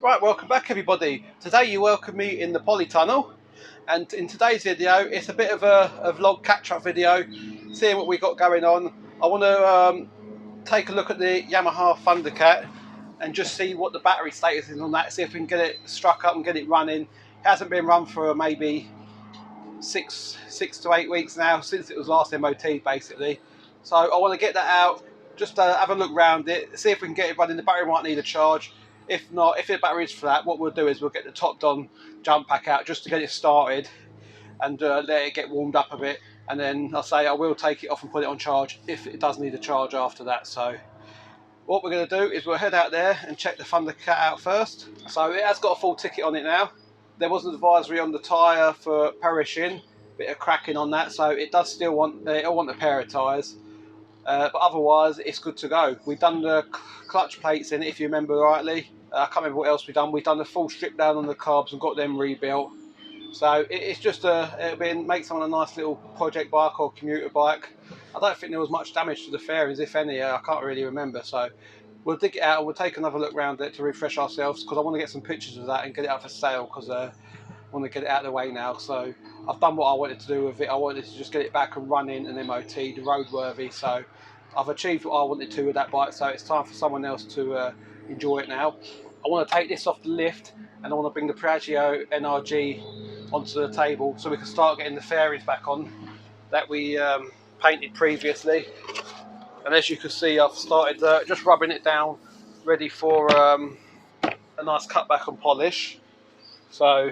Right, welcome back everybody. Today you welcome me in the polytunnel, and in today's video it's a bit of a vlog catch-up video, seeing what we got going on. I want to take a look at the Yamaha Thundercat and just see what the battery status is on that, see if we can get it struck up and get it running. It hasn't been run for maybe six to 8 weeks now, since it was last MOT basically. So I want to get that out, just have a look around it, see if we can get it running. The battery might need a charge. If not, if the battery is flat, what we'll do is we'll get the top down jump pack out just to get it started and let it get warmed up a bit. And then I will take it off and put it on charge if it does need a charge after that. So what we're going to do is we'll head out there and check the Thundercat out first. So it has got a full ticket on it now. There was an advisory on the tyre for perishing, bit of cracking on that, so it does still want a pair of tyres. But otherwise it's good to go. We've done the clutch plates in it, if you remember rightly. I can't remember what else we've done. We've done the full strip down on the carbs and got them rebuilt. So it's just it'll make someone a nice little project bike or commuter bike. I don't think there was much damage to the fairings, if any. I can't really remember. So we'll dig it out and we'll take another look around it to refresh ourselves, because I want to get some pictures of that and get it up for sale, because I want to get it out of the way now. So I've done what I wanted to do with it. I wanted to just get it back and running and MOT, the roadworthy. So I've achieved what I wanted to with that bike, so it's time for someone else to enjoy it now. I want to take this off the lift and I want to bring the Piaggio NRG onto the table so we can start getting the fairings back on that we painted previously. And as you can see, I've started just rubbing it down, ready for a nice cutback and polish. So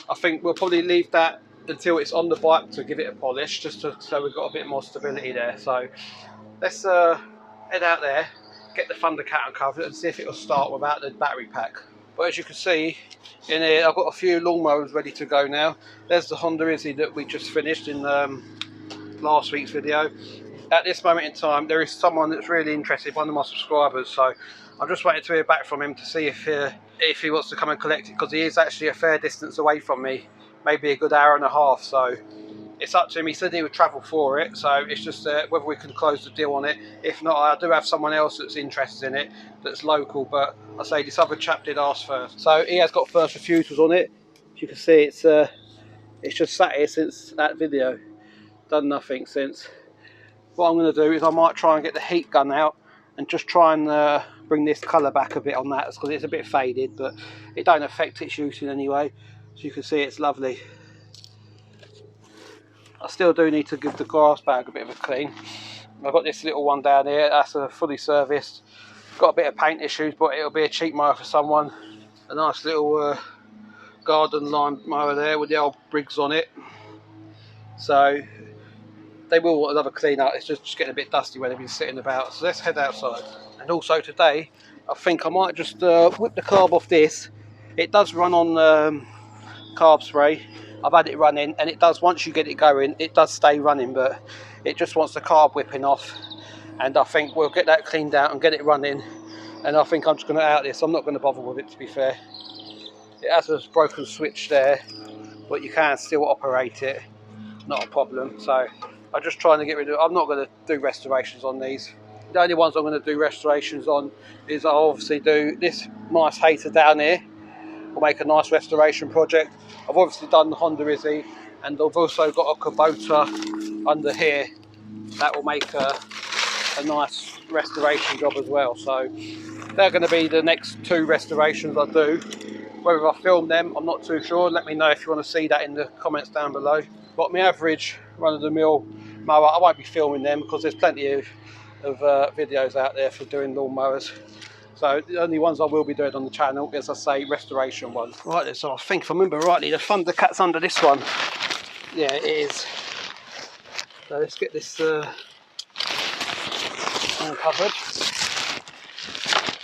I think we'll probably leave that until it's on the bike to give it a polish, just so we've got a bit more stability there. So let's head out there, get the Thundercat uncovered and see if it will start without the battery pack. But as you can see in here, I've got a few lawnmowers ready to go now. There's the Honda Izzy that we just finished in last week's video. At this moment in time, there is someone that's really interested, one of my subscribers, so I'm just waiting to hear back from him to see if he wants to come and collect it, because he is actually a fair distance away from me, maybe a good hour and a half. So it's up to him. He said he would travel for it, so it's just whether we can close the deal on it. If not, I do have someone else that's interested in it, that's local, but I say this other chap did ask first. So he has got first refusals on it. As you can see, it's just sat here since that video, done nothing since. What I'm going to do is I might try and get the heat gun out and just try and bring this colour back a bit on that, because it's a bit faded, but it don't affect its use in any way. As you can see, it's lovely. I still do need to give the grass bag a bit of a clean. I've got this little one down here, that's fully serviced. Got a bit of paint issues, but it'll be a cheap mower for someone. A nice little garden line mower there with the old Briggs on it. So they will want another clean up. It's just getting a bit dusty where they've been sitting about. So let's head outside. And also today, I think I might just whip the carb off this. It does run on carb spray. I've had it running, and it does, once you get it going, it does stay running, but it just wants the carb whipping off. And I think we'll get that cleaned out and get it running. And I think I'm just going to out this. I'm not going to bother with it, to be fair. It has a broken switch there, but you can still operate it. Not a problem. So I'm just trying to get rid of it. I'm not going to do restorations on these. The only ones I'm going to do restorations on is I'll obviously do this nice hater down here. We'll make a nice restoration project. I've obviously done the Honda Izzy, and I've also got a Kubota under here that will make a nice restoration job as well. So they're going to be the next two restorations I do. Whether I film them, I'm not too sure. Let me know if you want to see that in the comments down below. But my average run-of-the-mill mower, I won't be filming them because there's plenty of videos out there for doing lawn mowers. So the only ones I will be doing on the channel is, I say, restoration ones. Right then, so I think if I remember rightly, the Thundercat's under this one. Yeah, it is. So let's get this uncovered.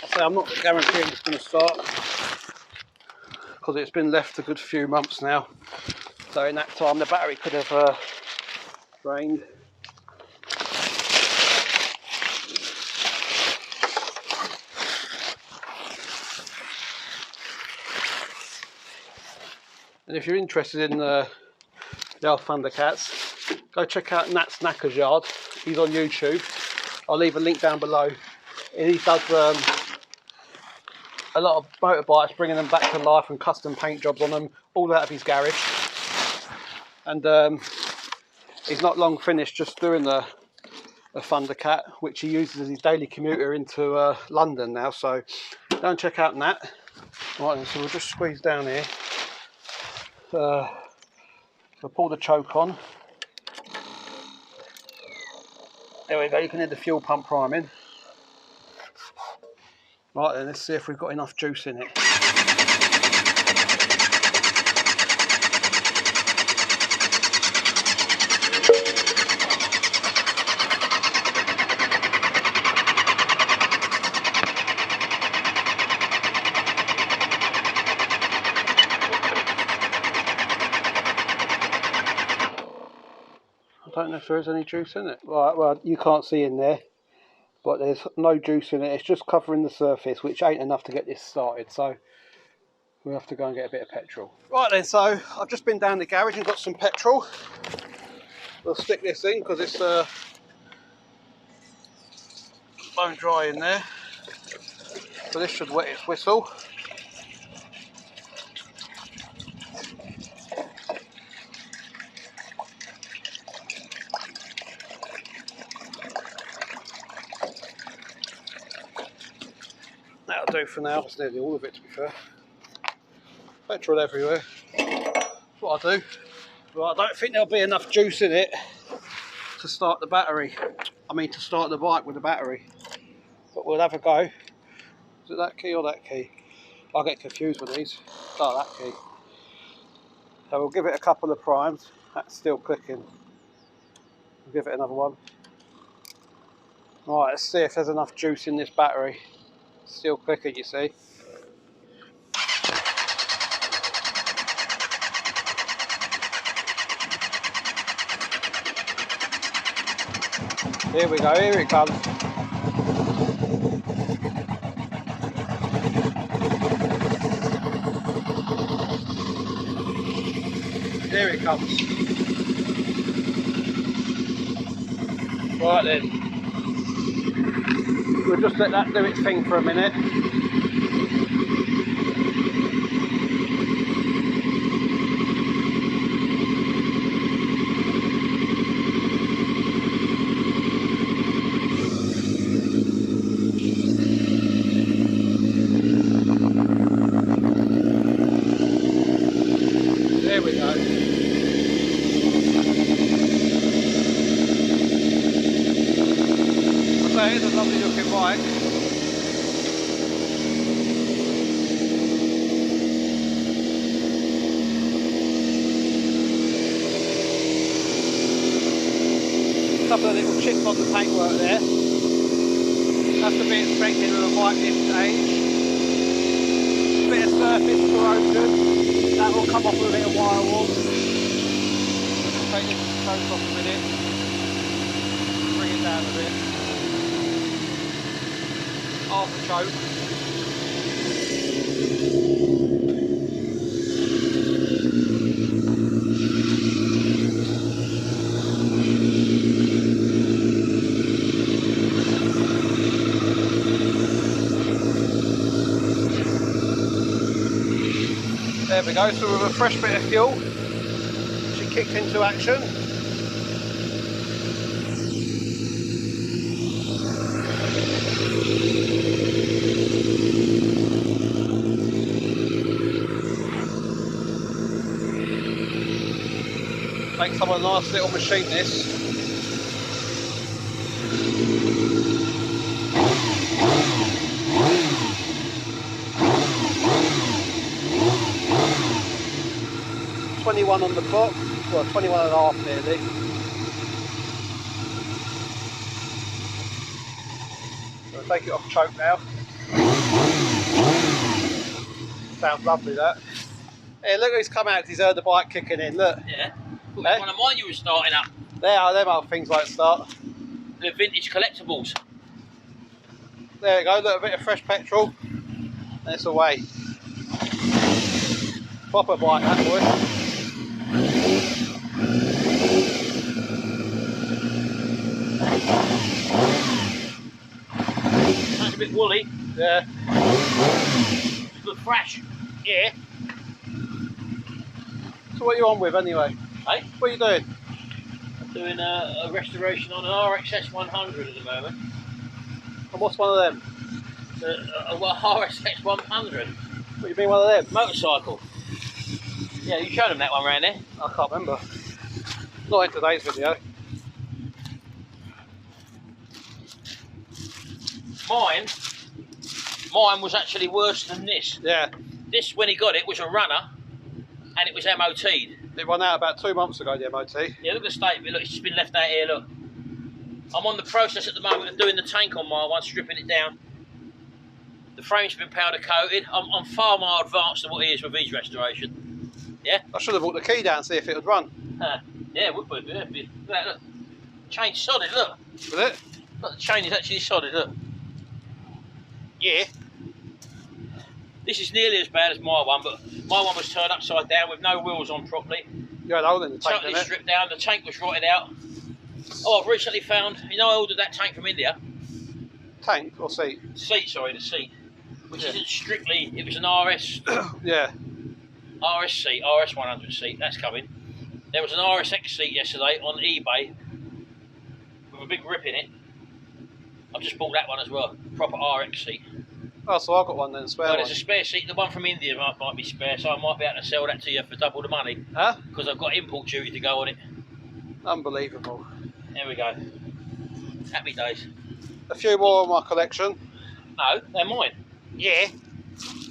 I say I'm not guaranteeing it's going to start, because it's been left a good few months now. So in that time the battery could have drained. And if you're interested in the old Thundercats, go check out Nat Snacker's yard. He's on YouTube. I'll leave a link down below. He does a lot of motorbikes, bringing them back to life and custom paint jobs on them, all out of his garage. And he's not long finished just doing a Thundercat, which he uses as his daily commuter into London now. So go and check out that. Right then, so we'll just squeeze down here. So pull the choke on. There we go, you can hear the fuel pump priming. Right then, let's see if we've got enough juice in it. I don't know if there is any juice in it. Right, well, you can't see in there, but there's no juice in it. It's just covering the surface, which ain't enough to get this started. So we'll have to go and get a bit of petrol. Right then, so I've just been down the garage and got some petrol. We'll stick this in because it's bone dry in there. So this should wet its whistle. That'll do for now. It's nearly all of it, to be fair. Petrol everywhere. That's what I do. But I don't think there'll be enough juice in it to start the battery. I mean, to start the bike with the battery. But we'll have a go. Is it that key or that key? I get confused with these. Oh, that key. So we'll give it a couple of primes. That's still clicking. We'll give it another one. Right, let's see if there's enough juice in this battery. Still clicking, you see. Here we go, here it comes. Here it comes. Right then. We'll just let that do its thing for a minute. There we go. It is a lovely looking bike. A couple of little chips on the paintwork there. That's to be expected with a bike this age. A bit of surface corrosion. That will come off with a bit of wire wool. Take this choke off a minute. Bring it down a bit. Half a choke. There we go, so with a fresh bit of fuel, she kicked into action. Makes someone a nice little machine, this. $21 on the clock, well 21 and a half nearly. So I'll take it off choke now. Sounds lovely, that. Hey, look who's come out because he's heard the bike kicking in, look. Yeah. Well, it's one of mine you were starting up. There are, them old things like start. The vintage collectibles. There we go, look, a bit of fresh petrol. And it's away. Proper bike, that boy. That's a bit woolly. Yeah. good thrash. Yeah. So what are you on with anyway? Hey? What are you doing? I'm doing a restoration on an RXS 100 at the moment. And what's one of them? A RSX 100. What do you mean one of them? Motorcycle. Yeah, you showed them that one round there. I can't remember. Not in today's video. Mine was actually worse than this. Yeah. This, when he got it, was a runner, and it was MOT'd. It ran out about 2 months ago, the MOT. Yeah, look at the state of it. Look, it's just been left out here. Look, I'm on the process at the moment of doing the tank on my one, stripping it down. The frame's been powder coated. I'm far more advanced than what he is with his restoration. Yeah. I should have brought the key down and see if it would run. Yeah, it would be. Yeah, look, look, chain's solid. Look. Was it? Look, the chain is actually solid. Look. Yeah. This is nearly as bad as my one, but my one was turned upside down with no wheels on properly. You had a hole in the tank, Totally didn't it? stripped down. The tank was rotted out. Oh, I've recently found. You know, I ordered that tank from India. Tank or seat? Seat, sorry, the seat. Which Yeah. isn't strictly. It was an RS. Yeah. RS seat, RS 100 seat. That's coming. There was an RSX seat yesterday on eBay with a big rip in it. I've just bought that one as well. Proper RX seat. Oh, so I've got one then, spare Well, one. there's a spare seat. The one from India might be spare, so I might be able to sell that to you for double the money. Huh? Because I've got import duty to go on it. Unbelievable. There we go. Happy days. A few more in my collection. No, they're mine. Yeah.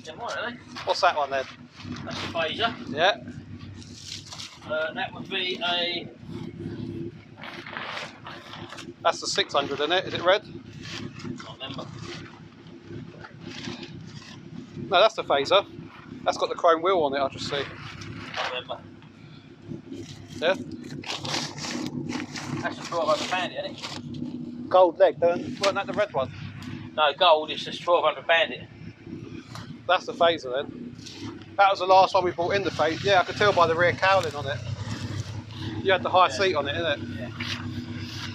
They're mine, aren't they? What's that one then? That's the phaser. Yeah. That would be a. That's the 600, isn't it? Is it red? Can't remember. No, that's the phaser. That's got the chrome wheel on it, I just see. Can't remember. Yeah. That's the 1200 bandit, isn't it? Gold leg, weren't that the red one? No, gold. It's just 1200 bandit. That's the phaser then. That was the last one we bought in the phaser. Yeah, I could tell by the rear cowling on it. You had the high seat on it, innit? Yeah.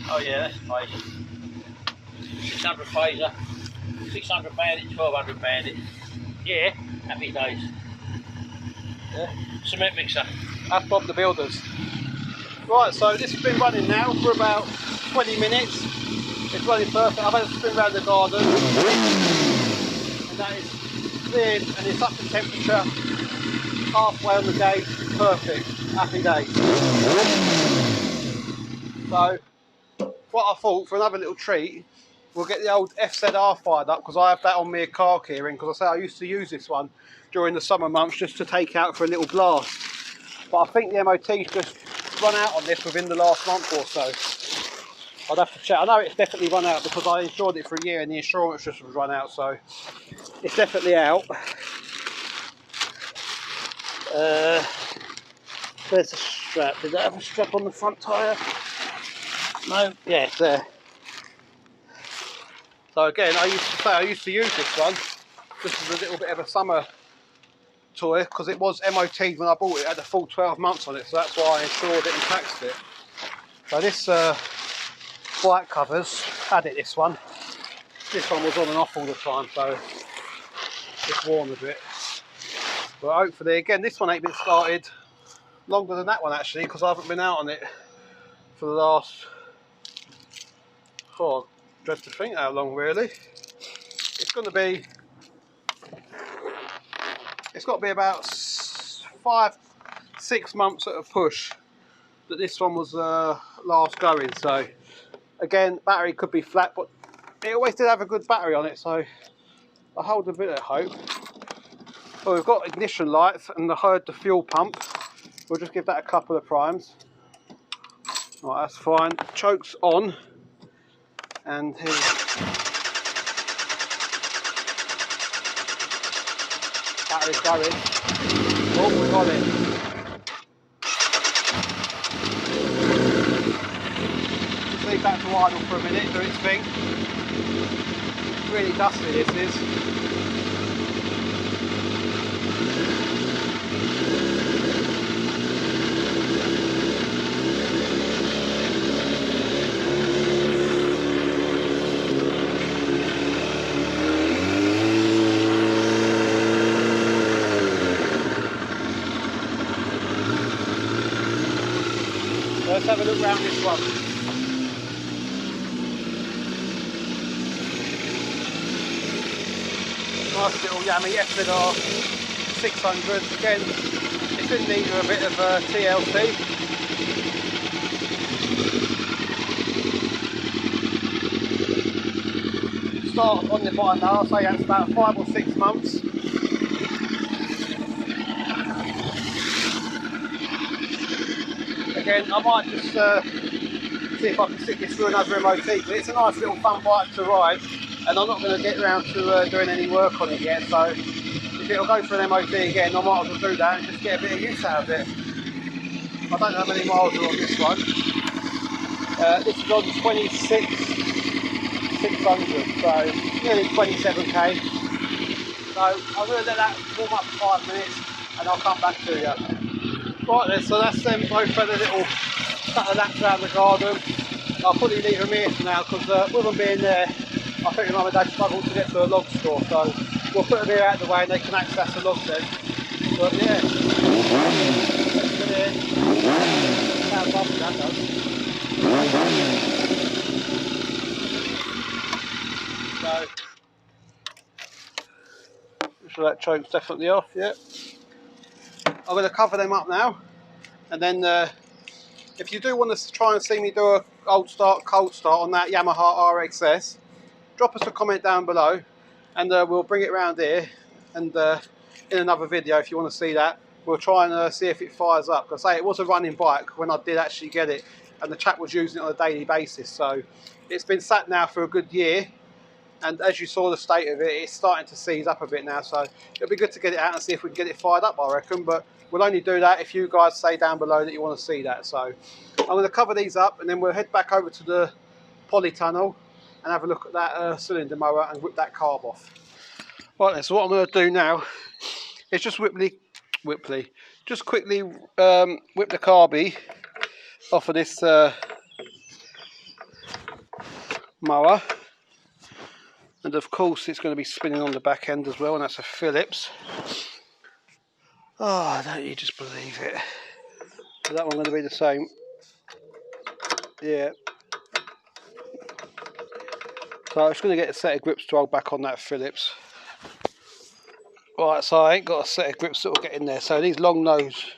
Oh yeah, that's the phaser. 600 phaser. 600 bandit, 1200 bandit. Yeah. Happy days. Yeah. Cement mixer. That's Bob the Builder's. Right, so this has been running now for about 20 minutes. It's running perfect. I've had a spin around the garden. And that is cleared and it's up to temperature. Halfway on the gauge. Perfect. Happy days. So, what I thought, for another little treat, we'll get the old FZR fired up because I have that on me car keyring, because I say I used to use this one during the summer months just to take out for a little blast. But I think the MOT's just run out on this within the last month or so. I'd have to check. I know it's definitely run out because I insured it for a year and the insurance just was run out, so it's definitely out. There's a strap. Did that have a strap on the front tyre? No? Yeah, it's there. So again, I used to use this one just as a little bit of a summer toy because it was MOT'd when I bought it. It had a full 12 months on it, so that's why I insured it and taxed it. So this white covers had it, this one. This one was on and off all the time, so it's worn a bit. But hopefully, again, this one ain't been started longer than that one actually, because I haven't been out on it for the last, oh, I dread to think how long really. It's got to be about 5-6 months at a push that this one was last going. So again, battery could be flat, but it always did have a good battery on it, so I hold a bit of hope. Well, we've got ignition lights and I heard the fuel pump. We'll just give that a couple of primes. Right, that's fine. Choke's on, and here's battery's going. Oh, we got it. Just leave that to idle for a minute, do its thing. It's really dusty, this is. let's have a look around this one. Nice little Yami FZR 600. Again, it's in need of a bit of TLC. Start on the bottom now, I'll say that's about 5 or 6 months. Again, I might just see if I can stick this through another MOT, but it's a nice little fun bike to ride, and I'm not going to get around to doing any work on it yet, so if it'll go for an MOT again, I might as well do that and just get a bit of use out of it. I don't know how many miles are on this one. This is on 26,600, so nearly 27k. So I'm going to let that warm up for 5 minutes and I'll come back to you. Right then, so that's them both had a little couple of laps around the garden. I'll probably leave them here for now because with them being there, I think Mum and Dad struggled to get to a log store, so we'll put them here out of the way and they can access the log then. But yeah, how bumpy that does. So that choke's definitely off, yeah. I'm going to cover them up now, and then if you do want to try and see me do a old start, cold start on that Yamaha RXS, drop us a comment down below, and we'll bring it around here, and in another video if you want to see that, we'll try and see if it fires up. Because I say it was a running bike when I did actually get it, and the chap was using it on a daily basis, so it's been sat now for a good year. And as you saw the state of it, it's starting to seize up a bit now, so it'll be good to get it out and see if we can get it fired up, I reckon. But we'll only do that if you guys say down below that you want to see that. So I'm going to cover these up, and then we'll head back over to the polytunnel and have a look at that cylinder mower and whip that carb off. Right then, so what I'm going to do now is just quickly whip the carby off of this mower. And of course it's going to be spinning on the back end as well, and that's a Phillips. Oh, don't you just believe it. Is that one going to be the same? Yeah. So I'm just going to get a set of grips to hold back on that Phillips. Right, so I ain't got a set of grips that will get in there, so these long nose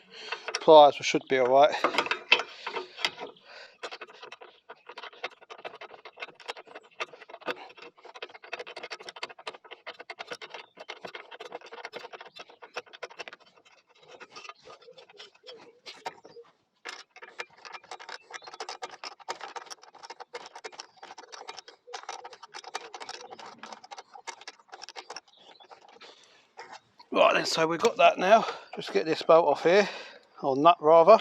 pliers should be alright. Right then, so we've got that now. Just get this bolt off here, or nut rather.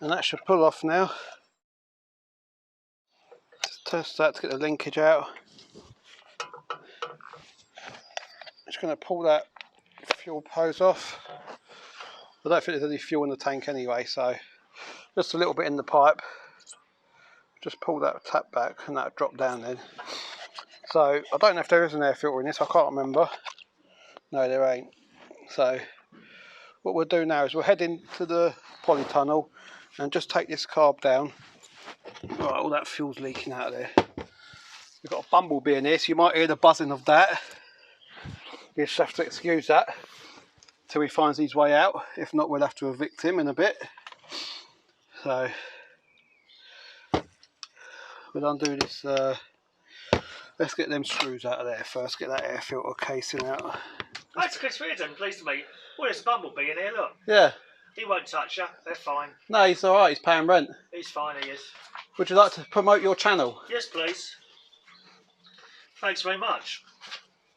And that should pull off now. Just test that to get the linkage out. Just going to pull that fuel hose off. I don't think there's any fuel in the tank anyway, so just a little bit in the pipe. Just pull that tap back and that'll drop down then. So I don't know if there is an air filter in this, I can't remember. No, there ain't. So what we'll do now is we'll head into the polytunnel and just take this carb down. Right, all that fuel's leaking out of there. We've got a bumblebee in here, so you might hear the buzzing of that. You just have to excuse that till he finds his way out. If not, we'll have to evict him in a bit. So we'll undo this. Let's get them screws out of there first. Get that air filter casing out. Hi, it's Chris Reardon. Pleased to meet you. Well, there's a bumblebee in here, look. Yeah. He won't touch you. They're fine. No, he's alright. He's paying rent. He's fine, he is. Would you like to promote your channel? Yes, please. Thanks very much.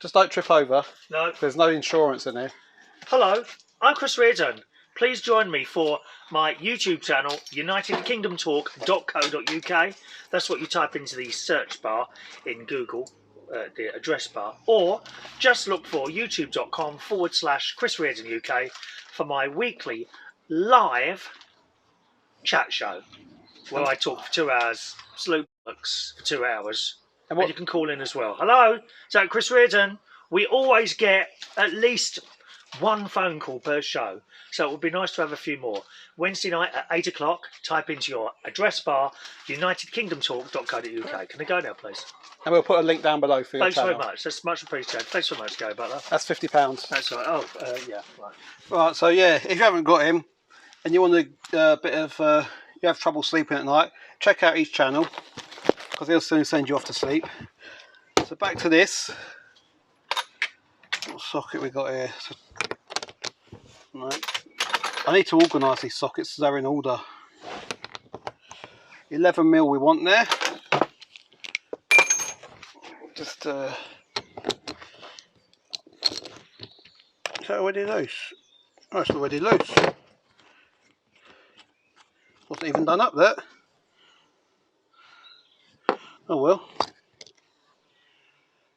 Just don't trip over. No. There's no insurance in here. Hello, I'm Chris Reardon. Please join me for my YouTube channel, UnitedKingdomTalk.co.uk. That's what you type into the search bar in Google, the address bar. Or just look for youtube.com/Chris Reardon UK for my weekly live chat show where I talk for 2 hours, slew books for 2 hours. And you can call in as well. Hello, is that Chris Reardon? We always get at least 1 phone call per show, so it would be nice to have a few more. Wednesday night at 8 o'clock, type into your address bar unitedkingdomtalk.co.uk. Can I go now, please? And we'll put a link down below for your Thanks channel. very much. That's much appreciated. Thanks very much, Gary Butler. That's £50. That's all right. Oh, yeah, right. Right, so yeah, if you haven't got him and you want a bit of, you have trouble sleeping at night, check out his channel because he'll soon send you off to sleep. So back to this. What socket we got here? So, no. I need to organise these sockets so they're in order. 11mm we want there. Just is that already loose? Oh, it's already loose. Wasn't even done up there. Oh well.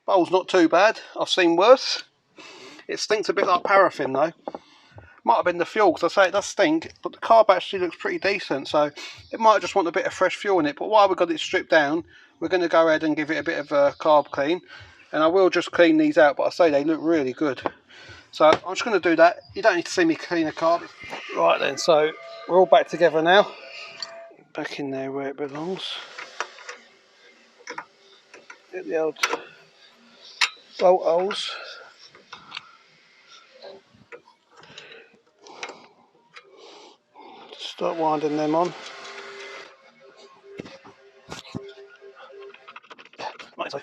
Bowl's not too bad. I've seen worse. It stinks a bit like paraffin though. Might have been the fuel, because I say it does stink, but the carb actually looks pretty decent, so it might just want a bit of fresh fuel in it. But while we've got it stripped down, we're going to go ahead and give it a bit of a carb clean, and I will just clean these out, but I say they look really good. So I'm just going to do that. You don't need to see me clean a carb. Right then, so we're all back together now. Back in there where it belongs. Get the old bolt holes. Start winding them on. Right, so.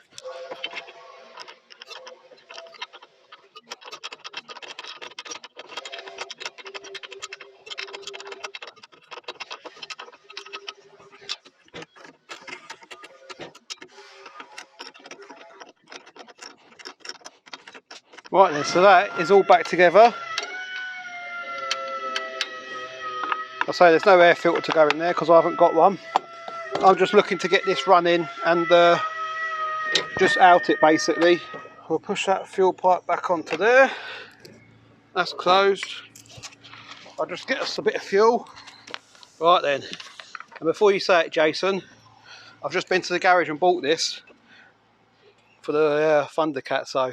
Right then, so that is all back together. I say there's no air filter to go in there because I haven't got one. I'm just looking to get this running and just out it basically. We'll push that fuel pipe back onto there. That's closed. I'll just get us a bit of fuel. Right then, and before you say it, Jason, I've just been to the garage and bought this for the Thundercat, so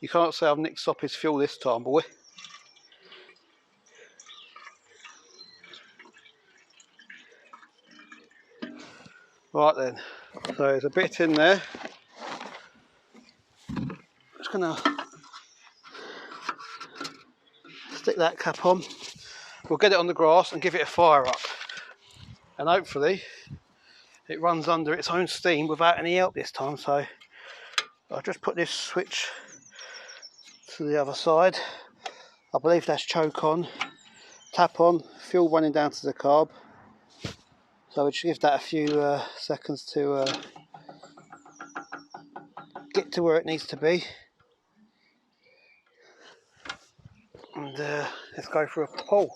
you can't say I've nicked Soppy's fuel this time, boy. Right then, so there's a bit in there. Just gonna stick that cap on. We'll get it on the grass and give it a fire up, and hopefully it runs under its own steam without any help this time. So I'll just put this switch to the other side. I believe that's choke on, tap on, fuel running down to the carb. So we'll just give that a few seconds to get to where it needs to be. And let's go for a pull. Look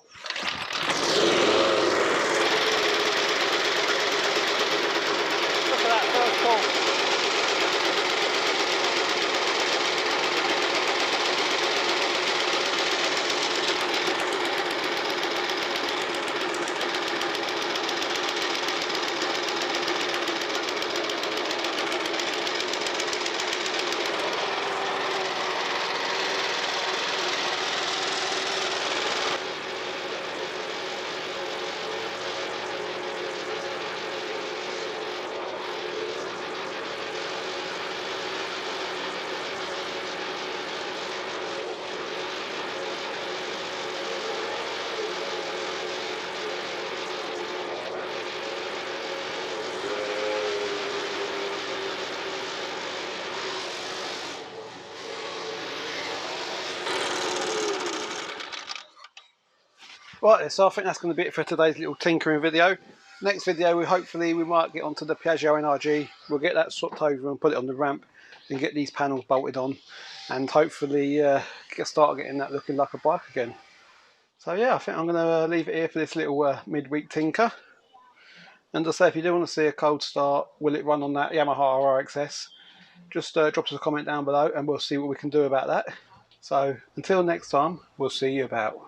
at that first pull. Right, so I think that's going to be it for today's little tinkering video. Next video, we might get onto the Piaggio NRG. We'll get that swapped over and put it on the ramp and get these panels bolted on, and hopefully start getting that looking like a bike again. So yeah, I think I'm going to leave it here for this little midweek tinker. And as I say, if you do want to see a cold start, will it run on that Yamaha RXS? Just drop us a comment down below and we'll see what we can do about that. So until next time, we'll see you about.